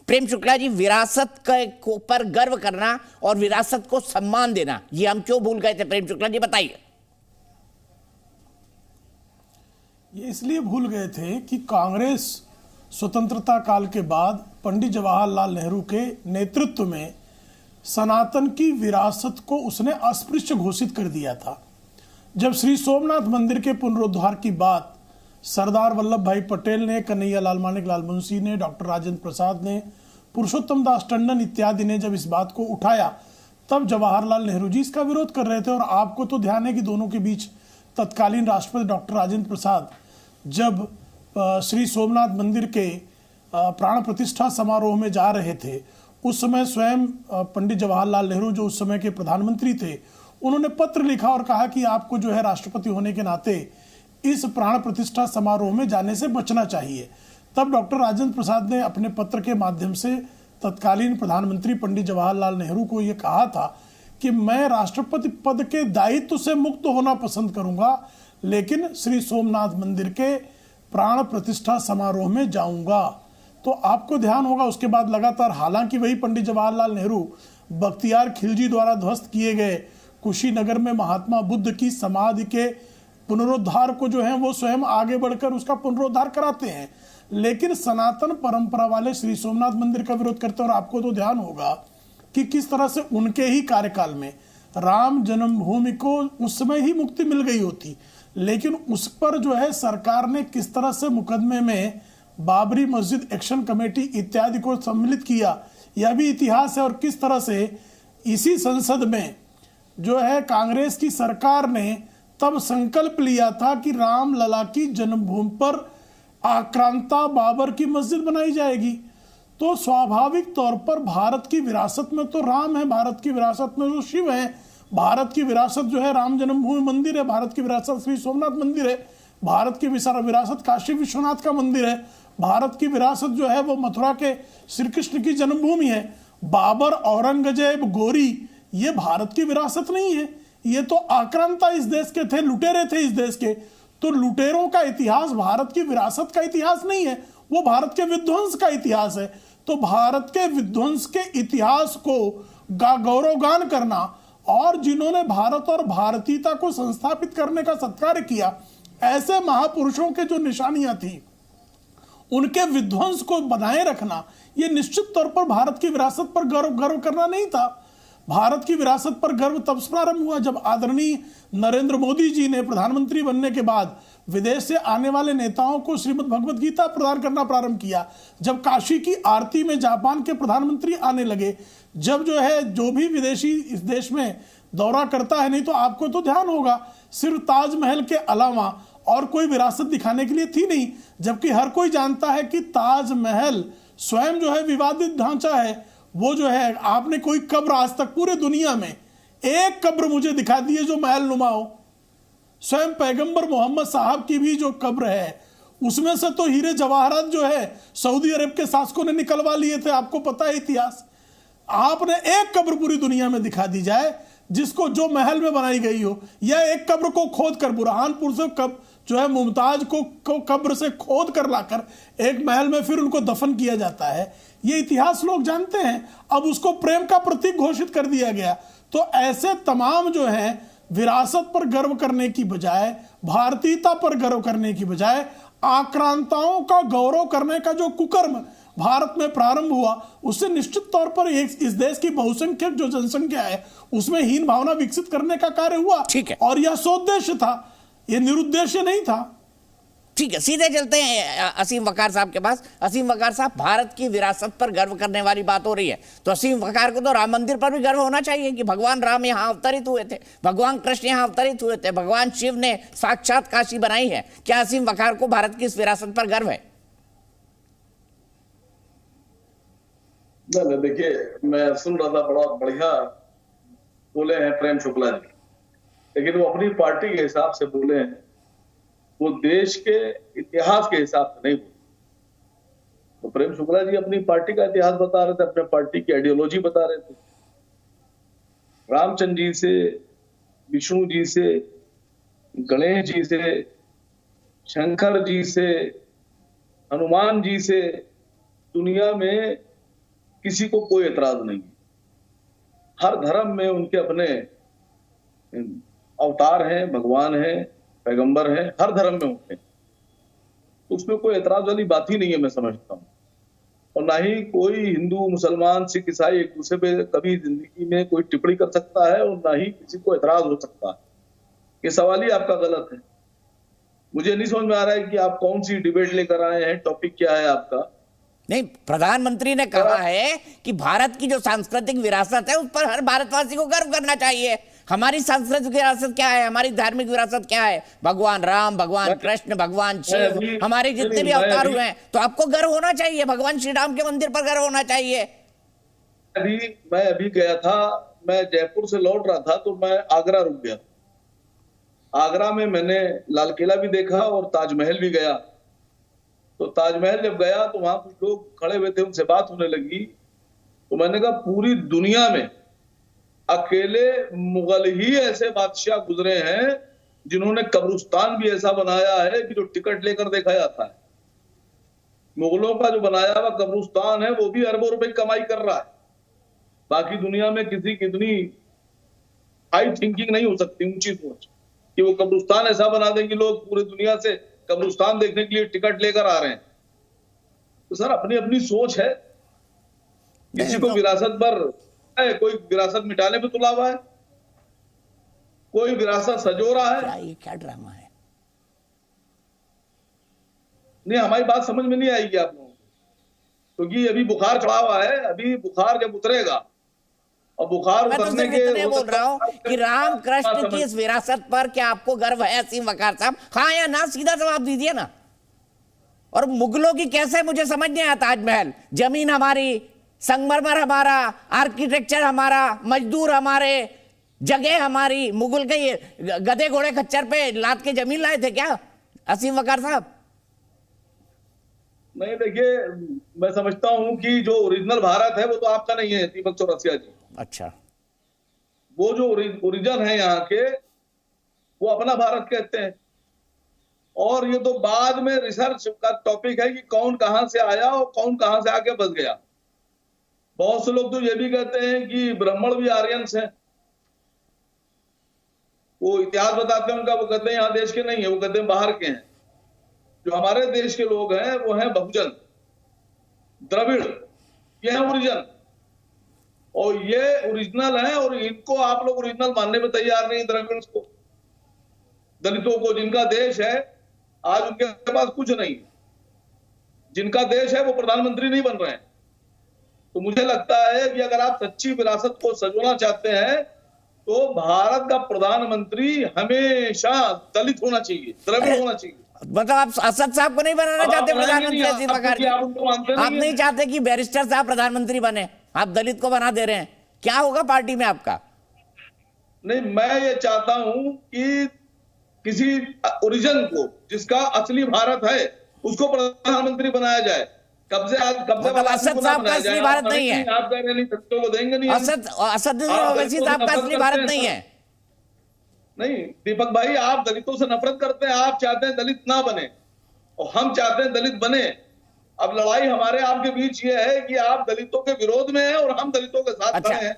प्रेम शुक्ला जी, विरासत के पर गर्व करना और विरासत को सम्मान देना, ये हम क्यों भूल गए थे? प्रेम शुक्ला जी बताइए। ये इसलिए भूल गए थे कि कांग्रेस स्वतंत्रता काल के बाद पंडित जवाहरलाल नेहरू के नेतृत्व में सनातन की विरासत को उसने अस्पृश्य घोषित कर दिया था। जब श्री सोमनाथ मंदिर के पुनरुद्धार की बात सरदार वल्लभ भाई पटेल ने, कन्हैया लाल मानिक लाल मुंशी ने, डॉक्टर राजेंद्र प्रसाद ने, पुरुषोत्तम दास टंडन इत्यादि ने जब इस बात को उठाया, तब जवाहरलाल नेहरू जी इसका विरोध कर रहे थे। और आपको तो ध्यान है कि दोनों के बीच तत्कालीन राष्ट्रपति डॉक्टर राजेंद्र प्रसाद जब श्री सोमनाथ मंदिर के प्राण प्रतिष्ठा समारोह में जा रहे थे, उस समय स्वयं पंडित जवाहरलाल नेहरू जो उस समय के प्रधानमंत्री थे, उन्होंने पत्र लिखा और कहा कि आपको जो है राष्ट्रपति होने के नाते इस प्राण प्रतिष्ठा समारोह में जाने से बचना चाहिए। तब डॉक्टर राजेंद्र प्रसाद ने अपने पत्र के माध्यम से तत्कालीन प्रधानमंत्री पंडित जवाहरलाल नेहरू को यह कहा था कि मैं राष्ट्रपति पद के दायित्व से मुक्त होना पसंद करूंगा, लेकिन श्री सोमनाथ मंदिर के प्राण प्रतिष्ठा समारोह में जाऊंगा। तो आपको ध्यान होगा उसके बाद लगातार, हालांकि वही पंडित जवाहरलाल नेहरू बख्तियार खिलजी द्वारा ध्वस्त किए गए कुशीनगर में महात्मा बुद्ध की समाधि के पुनरुद्धार को जो है वो स्वयं आगे बढ़कर उसका पुनरुद्धार कराते हैं, लेकिन सनातन परंपरा वाले श्री सोमनाथ मंदिर का विरोध करते हैं। और आपको तो ध्यान होगा कि किस तरह से उनके ही कार्यकाल में राम जन्मभूमि को उस समय ही मुक्ति मिल गई होती, लेकिन उस पर जो है सरकार ने किस तरह से मुकदमे में बाबरी मस्जिद एक्शन कमेटी इत्यादि को सम्मिलित किया, यह भी इतिहास है। और किस तरह से इसी संसद में जो है कांग्रेस की सरकार ने तब संकल्प लिया था कि रामलला की जन्मभूमि पर आक्रांता बाबर की मस्जिद बनाई जाएगी। तो स्वाभाविक तौर पर भारत की विरासत में तो राम है, भारत की विरासत में तो शिव है, भारत की विरासत जो है राम जन्मभूमि मंदिर है, भारत की विरासत श्री सोमनाथ मंदिर है, भारत की विरासत काशी विश्वनाथ का मंदिर है, भारत की विरासत जो है वो मथुरा के श्री कृष्ण की जन्मभूमि है। बाबर, औरंगजेब, गोरी, ये भारत की विरासत नहीं है, ये तो आक्रांता इस देश के थे, लुटेरे थे इस देश के। तो लुटेरों का इतिहास भारत की विरासत का इतिहास नहीं है, वो भारत के विध्वंस का इतिहास है। तो भारत के विध्वंस के इतिहास को गौरवगान करना और जिन्होंने भारत और भारतीयता को संस्थापित करने का सत्कार किया, ऐसे महापुरुषों के जो निशानियां थी उनके विध्वंस को बनाए रखना, यह निश्चित तौर पर भारत की विरासत पर गर्व करना नहीं था। भारत की विरासत पर गर्व तब प्रारंभ हुआ जब आदरणीय नरेंद्र मोदी जी ने प्रधानमंत्री बनने के बाद विदेश से आने वाले नेताओं को श्रीमद् भगवत गीता प्रदान करना प्रारंभ किया, जब काशी की आरती में जापान के प्रधानमंत्री आने लगे, जब जो है जो भी विदेशी इस देश में दौरा करता है, नहीं तो आपको तो ध्यान होगा सिर्फ ताजमहल के अलावा और कोई विरासत दिखाने के लिए थी नहीं, जबकि हर कोई जानता है कि ताजमहल स्वयं जो है विवादित ढांचा है। वो जो है, आपने कोई कब्र आज तक पूरे दुनिया में एक कब्र मुझे दिखा दी है जो महल नुमा हो? स्वयं पैगंबर मोहम्मद साहब की भी जो कब्र है उसमें से तो हीरे जवाहरात जो है सऊदी अरब के शासकों ने निकलवा लिए थे, आपको पता है इतिहास। आपने एक कब्र पूरी दुनिया में दिखा दी जाए जिसको जो महल में बनाई गई हो, या एक कब्र को खोद कर बुरहानपुर से जो है मुमताज को कब्र से खोद कर लाकर एक महल में फिर उनको दफन किया जाता है, ये इतिहास लोग जानते हैं। अब उसको प्रेम का प्रतीक घोषित कर दिया गया। तो ऐसे तमाम जो है विरासत पर गर्व करने की बजाय, भारतीयता पर गर्व करने की बजाय आक्रांताओं का गौरव करने का जो कुकर्म भारत में प्रारंभ हुआ, उससे निश्चित तौर पर इस देश की बहुसंख्यक जो जनसंख्या है उसमें हीन भावना विकसित करने का कार्य हुआ। ठीक है, और यह सोद्देश्य था, यह निरुद्देश्य नहीं था। ठीक है, सीधे चलते हैं असीम वकार साहब के पास। असीम वकार साहब, भारत की विरासत पर गर्व करने वाली बात हो रही है, तो असीम वकार को तो राम मंदिर पर भी गर्व होना चाहिए कि भगवान राम यहाँ अवतरित हुए थे, भगवान कृष्ण यहाँ अवतरित हुए थे, भगवान शिव ने साक्षात काशी बनाई है। क्या असीम वकार को भारत की इस विरासत पर गर्व है? नहीं, देखिए, मैं सुन रहा था, बड़ा बढ़िया बोले हैं प्रेम शुक्ला जी, लेकिन वो अपनी पार्टी के हिसाब से बोले हैं, वो देश के इतिहास के हिसाब से नहीं बोले। तो प्रेम शुक्ला जी अपनी पार्टी का इतिहास बता रहे थे, अपने पार्टी की आइडियोलॉजी बता रहे थे। रामचंद्र जी से, विष्णु जी से, गणेश जी से, शंकर जी से, हनुमान जी से दुनिया में किसी को कोई एतराज नहीं। हर धर्म में उनके अपने अवतार हैं, भगवान हैं, पैगंबर हैं, हर धर्म में होते हैं, तो उसमें कोई एतराज वाली बात ही नहीं है, मैं समझता हूँ। और ना ही कोई हिंदू, मुसलमान, सिख, ईसाई एक दूसरे पे कभी जिंदगी में कोई टिप्पणी कर सकता है और ना ही किसी को एतराज हो सकता है। ये सवाल ही आपका गलत है। मुझे नहीं समझ में आ रहा है कि आप कौन सी डिबेट लेकर आए हैं, टॉपिक क्या है आपका। नहीं, प्रधानमंत्री ने कहा है कि भारत की जो सांस्कृतिक विरासत है उस पर हर भारतवासी को गर्व करना चाहिए। हमारी सांस्कृतिक विरासत क्या है, हमारी धार्मिक विरासत क्या है? भगवान राम, भगवान कृष्ण, भगवान शिव, हमारे जितने भी अवतार हुए हैं, तो आपको गर्व होना चाहिए। भगवान श्री राम के मंदिर पर गर्व होना चाहिए। मैं अभी गया था, मैं जयपुर से लौट रहा था तो मैं आगरा रुक गया। आगरा में मैंने लाल किला भी देखा और ताजमहल भी गया। तो ताजमहल जब गया तो वहां कुछ लोग खड़े हुए थे, उनसे बात होने लगी। तो मैंने कहा पूरी दुनिया में अकेले मुगल ही ऐसे बादशाह गुजरे हैं जिन्होंने कब्रिस्तान भी ऐसा बनाया है कि जो टिकट लेकर देखा जाता है। मुगलों का जो बनाया हुआ कब्रिस्तान है वो भी अरबों रुपए की कमाई कर रहा है। बाकी दुनिया में किसी की इतनी हाई थिंकिंग नहीं हो सकती, ऊंची सोच, कि वो कब्रिस्तान ऐसा बना दें कि लोग पूरी दुनिया से कब्रिस्तान देखने के लिए टिकट लेकर आ रहे हैं। तो सर अपनी अपनी सोच है। किसी को विरासत पर है, कोई विरासत मिटाने पे तुला हुआ है, कोई विरासत सजो रहा है। ये क्या ड्रामा है? नहीं, हमारी बात समझ में नहीं आएगी आप लोगों को, क्योंकि अभी बुखार चढ़ा हुआ है। अभी बुखार जब उतरेगा और बुखार उतरने के बोल रहा हूँ कि राम कृष्ण की इस विरासत पर क्या आपको गर्व है असीम वकार साहब? हाँ या ना, सीधा जवाब दीजिए ना। और मुगलों की कैसे, मुझे समझ नहीं आता। ताजमहल, जमीन हमारी, संगमरमर हमारा, आर्किटेक्चर हमारा, मजदूर हमारे, जगह हमारी। मुगल के ये गधे घोड़े खच्चर पे लाद के जमीन लाए थे क्या असीम वकार साहब? नहीं, देखिए मैं समझता हूं कि जो ओरिजिनल भारत है वो तो आपका नहीं है दीपक चौरसिया जी। अच्छा, वो जो ओरिजिन है यहाँ के, वो अपना भारत कहते हैं। और ये तो बाद में रिसर्च का टॉपिक है कि कौन कहां से आया और कौन कहां से आके बस गया। बहुत से लोग तो ये भी कहते हैं कि ब्राह्मण भी आर्यंस हैं। वो इतिहास बताते हैं उनका, वो कहते हैं यहाँ देश के नहीं है, वो कहते हैं बाहर के हैं। जो हमारे देश के लोग हैं वो हैं बहुजन, द्रविड़, ये है ओरिजिन, और ये ओरिजिनल है। और इनको आप लोग ओरिजिनल मानने में तैयार नहीं, द्रविड़ को, दलितों को, जिनका देश है आज उनके पास कुछ नहीं, जिनका देश है वो प्रधानमंत्री नहीं बन रहे हैं। तो मुझे लगता है कि अगर आप सच्ची विरासत को सजोना चाहते हैं तो भारत का प्रधानमंत्री हमेशा दलित होना चाहिए, द्रविड़ होना चाहिए। मतलब आप असद साहब को नहीं बनाना चाहते प्रधानमंत्री असीम वकार जी? आप नहीं चाहते कि बैरिस्टर साहब प्रधानमंत्री बने, आप दलित को बना दे रहे हैं। क्या होगा पार्टी में आपका? नहीं, मैं ये चाहता हूं कि किसी ओरिजिन को, जिसका असली भारत है, उसको प्रधानमंत्री बनाया जाए। कब्जे मतलब असद साहब का असली भारत नहीं है? आप कह रहे नहीं, सत्यों को देंगे नहीं। असद ओवैसी साहब का असली भारत नहीं है? नहीं दीपक भाई, आप दलितों से नफरत करते हैं। आप चाहते हैं दलित ना बने और हम चाहते हैं दलित बने। अब लड़ाई हमारे आपके बीच ये है कि आप दलितों के विरोध में हैं और हम दलितों के साथ खड़े हैं।